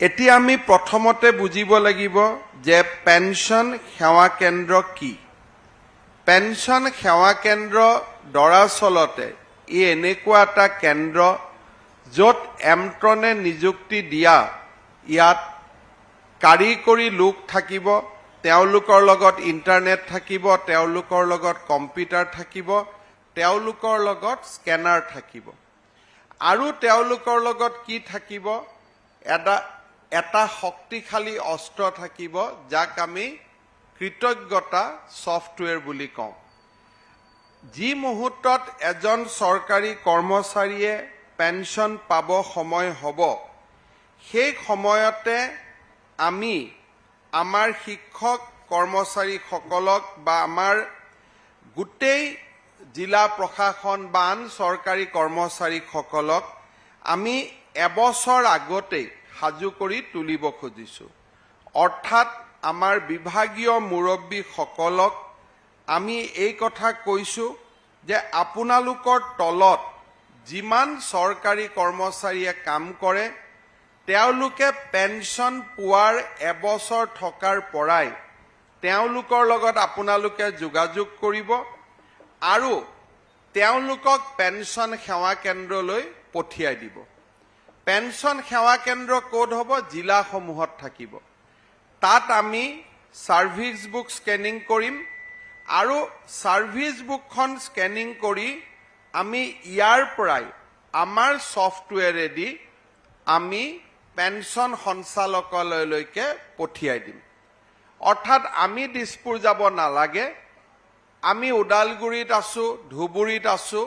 এতিয়া আমি প্ৰথমতে বুজিব লাগিব যে পেঞ্চন সেৱা কেন্দ্ৰ কি। পেঞ্চন সেৱা কেন্দ্ৰ দৰাচলতে এনেকুৱা এটা কেন্দ্ৰ য'ত এমট্ৰনে নিযুক্তি দিয়া ইয়াত কাৰিকৰী লোক থাকিব, তেওঁলোকৰ লগত ইণ্টাৰনেট থাকিব, তেওঁলোকৰ লগত কম্পিউটাৰ থাকিব, তেওঁলোকৰ লগত স্কেনাৰ থাকিব আৰু তেওঁলোকৰ লগত কি থাকিব, এটা শক্তিশালী অস্ত্ৰ থাকিব যাক আমি কৃতজ্ঞতা সফটৱেৰ বুলি কওঁ। যি মুহূৰ্তত এজন চৰকাৰী কৰ্মচাৰীয়ে পেঞ্চন পাব সময় হ'ব, সেই সময়তে আমি আমাৰ শিক্ষক কৰ্মচাৰীসকলক বা আমাৰ গোটেই জিলা প্ৰশাসন বা আন চৰকাৰী কৰ্মচাৰীসকলক আমি এবছৰ আগতেই সাজু কৰি তুলিব খুজিছোঁ। অৰ্থাৎ আমাৰ বিভাগীয় মুৰব্বীসকলক আমি এই কথা কৈছোঁ যে আপোনালোকৰ তলত যিমান চৰকাৰী কৰ্মচাৰীয়ে কাম কৰে তেওঁলোকে পেঞ্চন পোৱাৰ এবছৰ থকাৰ পৰাই তেওঁলোকৰ লগত আপোনালোকে যোগাযোগ কৰিব আৰু তেওঁলোকক পেঞ্চন সেৱা কেন্দ্ৰলৈ পঠিয়াই দিব। পেঞ্চন সেৱা কেন্দ্ৰ ক'ত হ'ব? জিলাসমূহত থাকিব। তাত আমি ছাৰ্ভিচ বুক স্কেনিং কৰিম আৰু ছাৰ্ভিচ বুকখন স্কেনিং কৰি আমি ইয়াৰ পৰাই আমাৰ ছফটৱেৰেদি আমি পেঞ্চন সঞ্চালকালয়লৈকে পঠিয়াই দিম। অৰ্থাৎ আমি দিছপুৰ যাব নালাগে, আমি ওদালগুৰিত আছোঁ, ধুবুৰীত আছোঁ,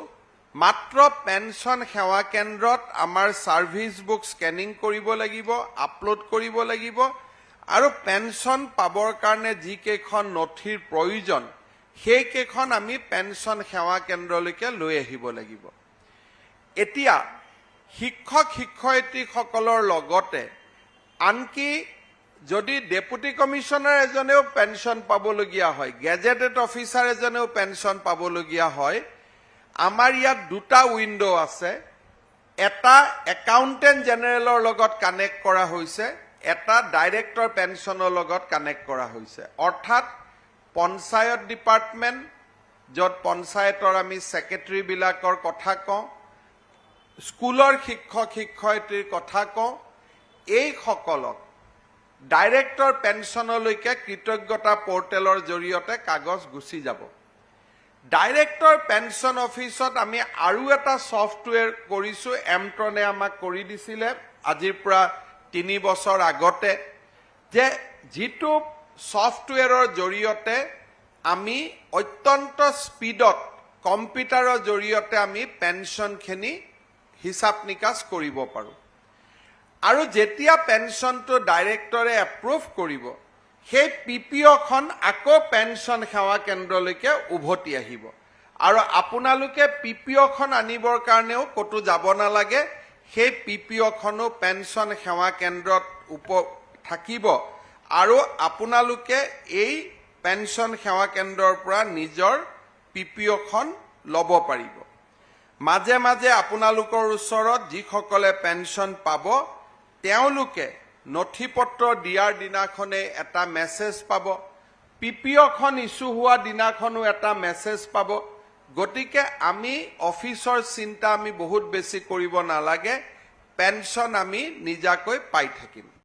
মাত্ৰ পেঞ্চন সেৱা কেন্দ্ৰত আমাৰ ছাৰ্ভিচ বুক স্কেনিং কৰিব লাগিব, আপলোড কৰিব লাগিব আৰু পেঞ্চন পাবৰ কাৰণে যিকেইখন নথিৰ প্ৰয়োজন সেইকেইখন আমি পেঞ্চন সেৱা কেন্দ্ৰলৈকে লৈ আহিব লাগিব। এতিয়া শিক্ষক শিক্ষয়িত্ৰীসকলৰ লগতে আনকি যদি ডেপুটি কমিশ্যনাৰ এজনেও পেঞ্চন পাবলগীয়া হয়, গেজেটেড অফিচাৰ এজনেও পেঞ্চন পাবলগীয়া হয়, আমাৰ ইয়াত দুটা উইণ্ড' আছে। এটা একাউণ্টেণ্ট জেনেৰেলৰ লগত কানেক্ট কৰা হৈছে, এটা ডাইৰেক্টৰ পেঞ্চনৰ লগত কানেক্ট কৰা হৈছে। অৰ্থাৎ পঞ্চায়ত ডিপাৰ্টমেণ্ট, য'ত পঞ্চায়তৰ আমি ছেক্ৰেটেৰীবিলাকৰ কথা কওঁ, স্কুলৰ শিক্ষক শিক্ষয়িত্ৰীৰ কথা কওঁ, এইসকলক ডাইৰেক্টৰ পেঞ্চনলৈকে কৃতজ্ঞতা পৰ্টেলৰ জৰিয়তে কাগজ গুচি যাব। ডাইৰেক্টৰ পেঞ্চন অফিচত আমি আৰু এটা ছফটৱেৰ কৰিছোঁ, এমট্ৰনে আমাক কৰি দিছিলে আজিৰ পৰা 3 বছৰ আগতে, যে যিটো ছফটৱেৰৰ জৰিয়তে আমি অত্যন্ত স্পীডত কম্পিউটাৰৰ জৰিয়তে আমি পেঞ্চনখিনি হিচাপ নিকাচ কৰিব পাৰোঁ। আৰু যেতিয়া পেঞ্চনটো ডাইৰেক্টৰে এপ্ৰুভ কৰিব, সেই PPO-খন আকৌ পেঞ্চন সেৱা কেন্দ্ৰলৈকে উভতি আহিব আৰু আপোনালোকে PPO-খন আনিবৰ কাৰণেও ক'তো যাব নালাগে। সেই PPO-খনো পেঞ্চন সেৱা কেন্দ্ৰত থাকিব আৰু আপোনালোকে এই পেঞ্চন সেৱা কেন্দ্ৰৰ পৰা নিজৰ PPO-খন ল'ব পাৰিব। মাজে মাজে আপোনালোকৰ ওচৰত যিসকলে পেঞ্চন পাব তেওঁলোকে নথি পত্ৰ দিয়াৰ দিনাখনেই এটা মেছেজ পাব, PPO-খন ইছ্যু হোৱা দিনাখনো এটা মেছেজ পাব। গতিকে আমি অফিচৰ চিন্তা আমি বহুত বেছি কৰিব নালাগে, পেঞ্চন আমি নিজাকৈ পাই থাকিম।